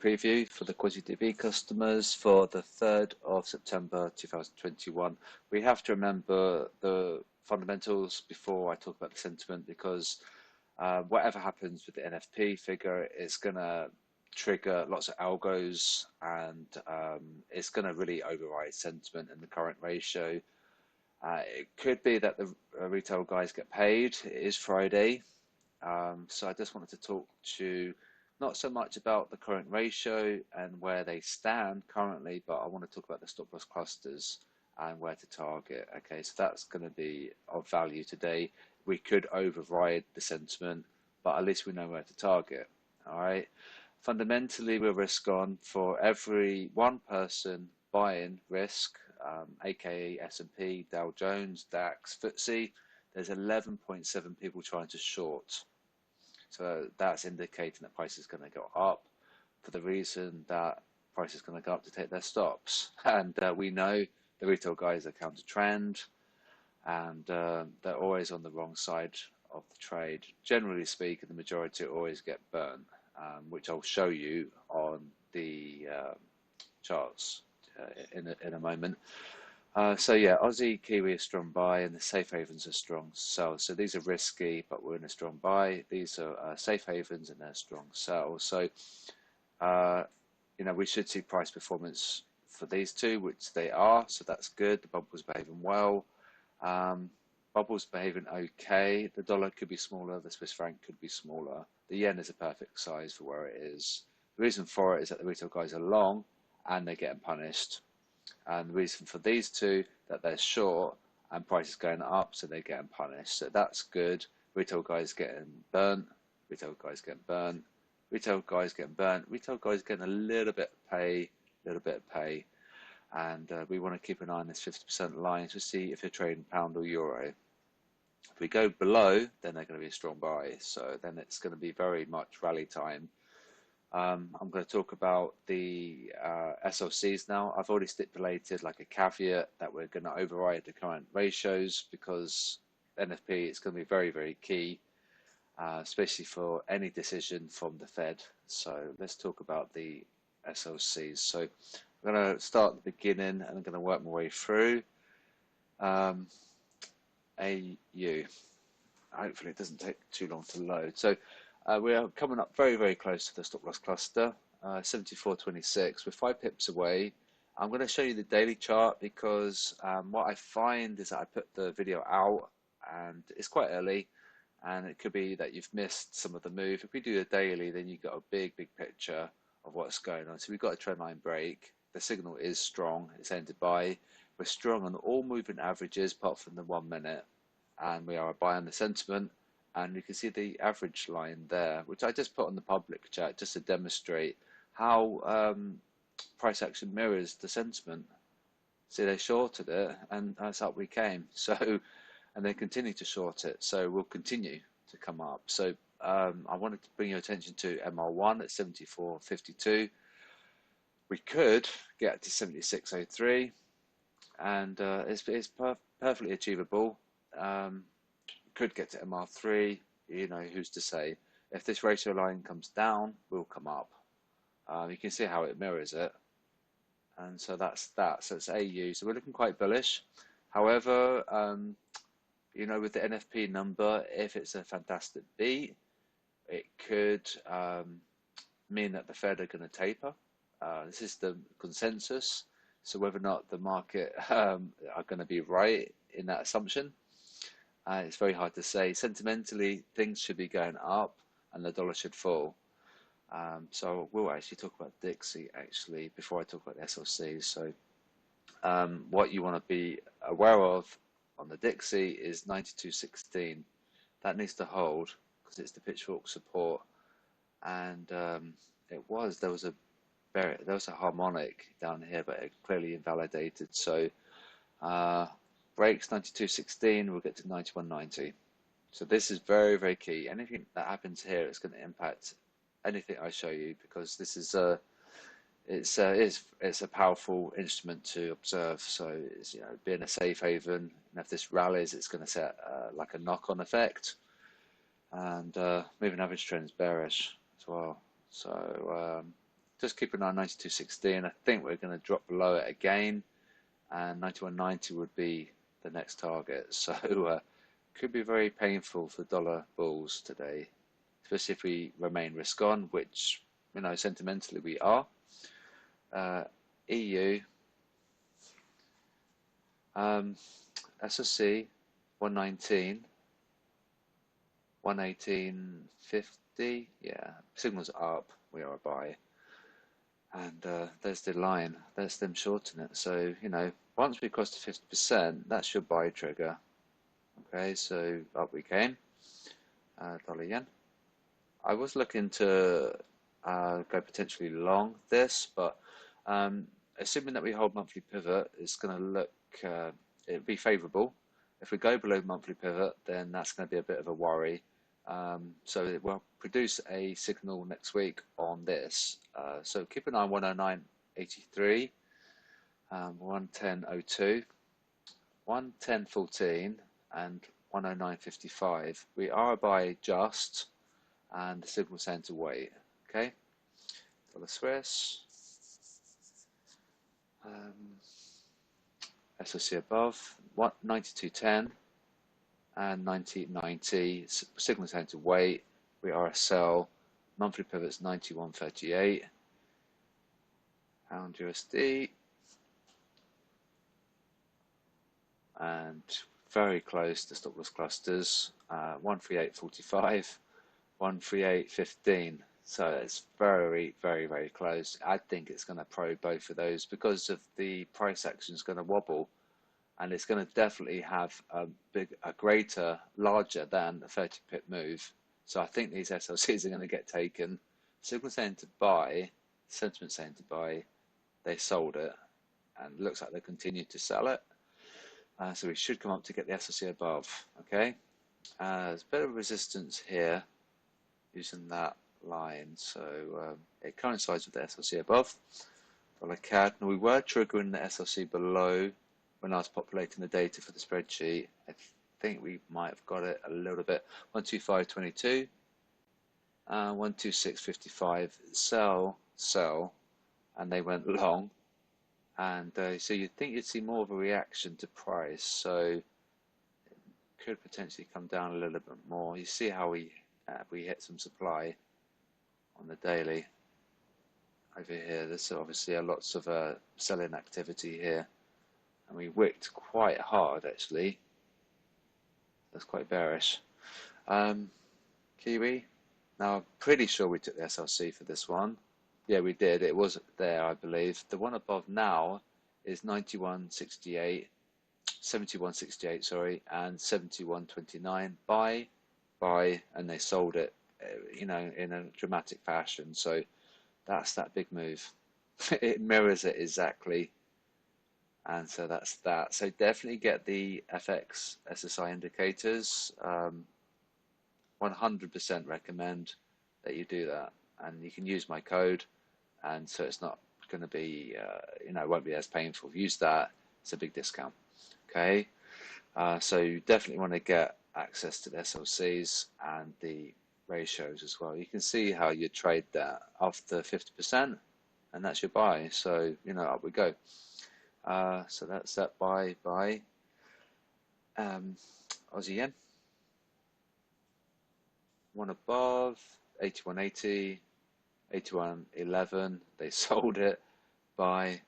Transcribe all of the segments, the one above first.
week preview for the QuasiDB customers for the 3rd of September 2021. We have to remember the fundamentals before I talk about the sentiment, because whatever happens with the NFP figure is going to trigger lots of algos, and it's going to really override sentiment in the current ratio. It could be that the retail guys get paid. It is Friday. So I just wanted to talk to not so much about the current ratio and where they stand currently, but I want to talk about the stop loss clusters and where to target. Okay, so that's going to be of value today. We could override the sentiment, but at least we know where to target. All right. Fundamentally, we're risk on for every one person buying risk, aka S&P, Dow Jones, DAX, FTSE. There's 11.7 people trying to short. So that's indicating that price is going to go up for the reason that price is going to go up to take their stops. And we know the retail guys are counter trend, and they're always on the wrong side of the trade. Generally speaking, the majority always get burnt, which I'll show you on the charts in a moment. So yeah, Aussie, Kiwi are strong buy, and the safe havens are strong sell. So these are risky, but we're in a strong buy. These are safe havens, and they're strong sell. So we should see price performance for these two, which they are. So that's good. The bubble's behaving well. Bubble's behaving okay. The dollar could be smaller. The Swiss franc could be smaller. The yen is a perfect size for where it is. The reason for it is that the retail guys are long, and they're getting punished. And the reason for these two, that they're short and price is going up, so they're getting punished. So that's good. Retail guys getting burnt, retail guys getting burnt, retail guys getting burnt, retail guys getting a little bit of pay, and we want to keep an eye on this 50% line to see if they're trading pound or euro. If we go below, then they're going to be a strong buy. So then it's going to be very much rally time. I'm going to talk about the SLCs now. I've already stipulated like a caveat that we're going to override the current ratios, because NFP is going to be very, very key, especially for any decision from the Fed. So let's talk about the SLCs. So I'm going to start at the beginning, and I'm going to work my way through. AU. Hopefully it doesn't take too long to load. So we are coming up very, very close to the stop loss cluster, 74.26. We're 5 pips away. I'm going to show you the daily chart, because what I find is that I put the video out and it's quite early, and it could be that you've missed some of the move. If we do the daily, then you've got a big, big picture of what's going on. So we've got a trend line break. The signal is strong. It's ended by. We're strong on all moving averages apart from the 1 minute, and we are a buy on the sentiment. And you can see the average line there, which I just put on the public chat just to demonstrate how price action mirrors the sentiment. See, they shorted it, and that's up we came. So, and they continue to short it. So we'll continue to come up. So I wanted to bring your attention to MR1 at 74.52. We could get to 76.03, and it's perfectly achievable. Could get to MR3, who's to say. If this ratio line comes down, we'll come up. You can see how it mirrors it, and so that's that. So it's AU, so we're looking quite bullish. However, with the NFP number, if it's a fantastic beat, it could mean that the Fed are going to taper. This is the consensus, so whether or not the market are going to be right in that assumption, it's very hard to say. Sentimentally, things should be going up and the dollar should fall. So we'll actually talk about Dixie actually before I talk about the SLCs. So what you want to be aware of on the Dixie is 92.16. That needs to hold because it's the pitchfork support, and there was a harmonic down here, but it clearly invalidated. So breaks 92.16, we'll get to 91.90. So this is very, very key. Anything that happens here is going to impact anything I show you, because this is it's a powerful instrument to observe. So it's, being a safe haven, and if this rallies, it's going to set like a knock-on effect. And moving average trend is bearish as well. So just keep an eye on 92.16. I think we're going to drop below it again, and 91.90 would be the next target. So could be very painful for dollar bulls today, especially if we remain risk on, which sentimentally we are. EU, SOC 119, 118.50. Yeah, signals up. We are a buy. And there's the line. There's them shorting it. So once we cross the 50%, that's your buy trigger. Okay, so up we came. Dollar yen. I was looking to go potentially long this, but assuming that we hold monthly pivot, it's going to look, it'll be favorable. If we go below monthly pivot, then that's going to be a bit of a worry. So it will produce a signal next week on this. So keep an eye on 109.83, 110.02, 110.14, and 109.55. We are a buy just, and the signal saying to wait. Okay, dollar Swiss, SOC above 92.10 and 90.90. Signal saying to wait. We are a sell. Monthly pivot's 91.38. Pound USD, and very close to stop loss clusters. 138.45, 138.15. So it's very, very, very close. I think it's going to probe both of those because of the price action is going to wobble, and it's going to definitely have a greater, larger than a 30 pip move. So I think these SLCs are going to get taken. Signal saying to buy, sentiment saying to buy. They sold it, and it looks like they continue to sell it. So we should come up to get the SLC above. Okay, there's a bit of resistance here using that line, so it coincides with the SLC above. Dollar CAD. Now we were triggering the SLC below when I was populating the data for the spreadsheet. I think we might have got it a little bit. 125.22, 126.55. Sell, and they went long. And so you'd think you'd see more of a reaction to price. So it could potentially come down a little bit more. You see how we hit some supply on the daily over here. There's obviously lots of selling activity here, and we wicked quite hard actually. That's quite bearish. Kiwi. Now I'm pretty sure we took the SLC for this one. Yeah, we did. It was there, I believe. The one above now is 91.68, 71.68, sorry, and 71.29. Buy, and they sold it, in a dramatic fashion. So that's that big move. It mirrors it exactly, and so that's that. So definitely get the FX SSI indicators. 100% recommend that you do that, and you can use my code, and so it's not going to be, it won't be as painful. Use that. It's a big discount. Okay, so you definitely want to get access to the SLCs and the ratios as well. You can see how you trade that after 50%, and that's your buy. So up we go. So that's that buy. Aussie yen, one above 81.80, 81.11. They sold it. Buy,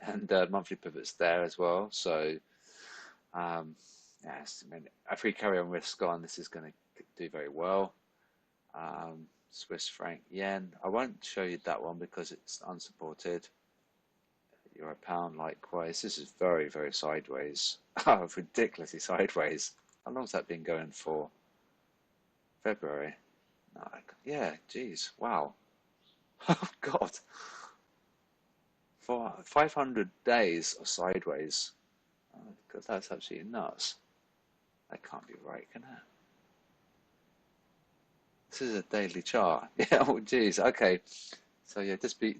and monthly pivots there as well. So yes, I mean, if we carry on risk on, this is going to do very well. Swiss franc yen. I won't show you that one because it's unsupported. Euro pound likewise. This is very, very sideways. Oh, ridiculously sideways. How long's that been going for? February. No, yeah, geez, wow. Oh God. For 500 days of sideways. Oh, God, that's absolutely nuts. That can't be right, can it? This is a daily chart. Yeah, oh geez, okay. So yeah, just be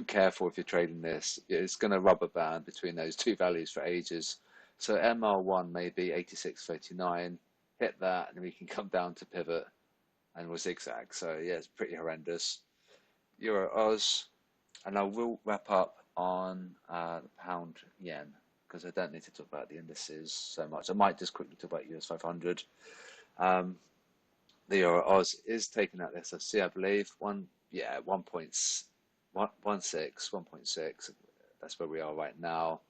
careful if you're trading this. It's going to rubber band between those two values for ages. So MR1 may be 86.39. Hit that, and we can come down to pivot, and we'll zigzag. So yeah, it's pretty horrendous. Euro Oz, and I will wrap up on the pound yen because I don't need to talk about the indices so much. I might just quickly talk about US 500. Um, the Euro Oz is taking out this. I see, I believe 1.6. That's where we are right now.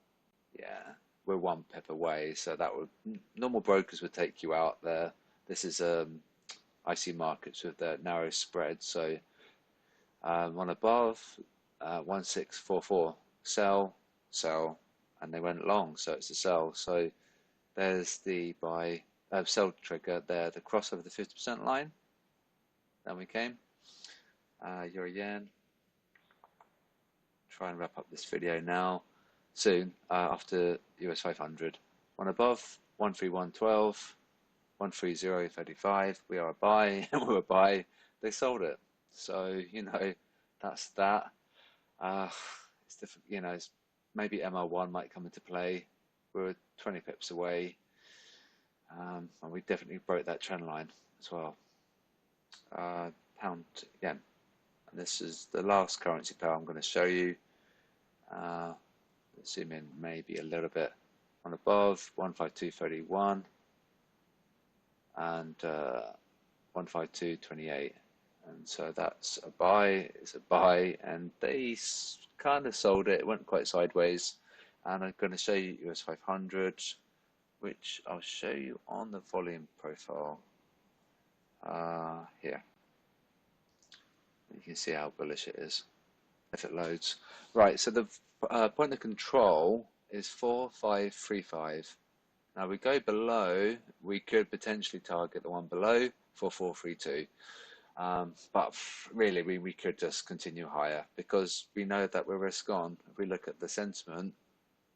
Yeah, we're one pip away, so that would normal brokers would take you out there. This is IC markets with the narrow spread, so one above 1644 sell, and they went long, so it's a sell. So there's the buy sell trigger there, the cross over the 50% line. Then we came euro yen. Try and wrap up this video now soon after US 500. One above 13112, 13035. We are a buy, and we're a buy. They sold it, so that's that. It's different, it's maybe ML1 might come into play. We're 20 pips away, and we definitely broke that trend line as well. Pound yen, and this is the last currency pair I'm going to show you. Let's zoom in maybe a little bit. On above 152.31 and 152.28, and so that's a buy. It's a buy, and they kind of sold it. It went quite sideways, and I'm going to show you US 500, which I'll show you on the volume profile here. You can see how bullish it is if it loads. Right, so the point of control is 4535. Now we go below, we could potentially target the one below 4432. But really we could just continue higher because we know that we're risk on. If we look at the sentiment,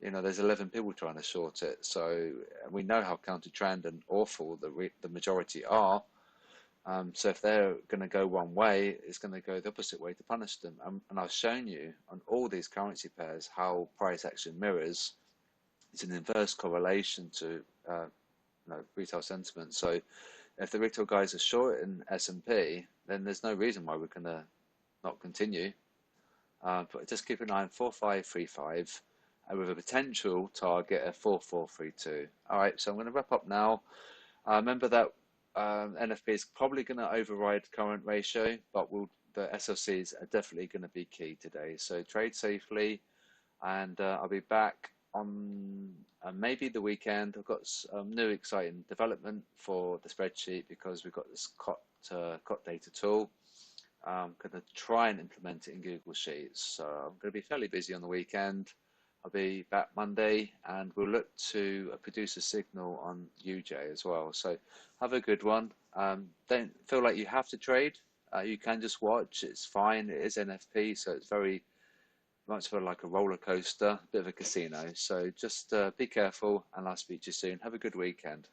there's 11 people trying to short it, so we know how counter trend and awful the majority are. So if they're going to go one way, it's going to go the opposite way to punish them. And I've shown you on all these currency pairs how price action mirrors. It's an inverse correlation to retail sentiment. So if the retail guys are short in S&P, then there's no reason why we're going to not continue. But just keep an eye on 4535 with a potential target of 4432. All right, so I'm going to wrap up now. Remember that NFP is probably going to override current ratio, but the SLCs are definitely going to be key today. So trade safely, and I'll be back on maybe the weekend. I've got some new exciting development for the spreadsheet because we've got this COT data tool. I'm going to try and implement it in Google Sheets. So I'm going to be fairly busy on the weekend. I'll be back Monday, and we'll look to produce a signal on UJ as well. So have a good one. Don't feel like you have to trade. You can just watch. It's fine. It is NFP, so it's very much like a roller coaster, a bit of a casino. So just be careful, and I'll speak to you soon. Have a good weekend.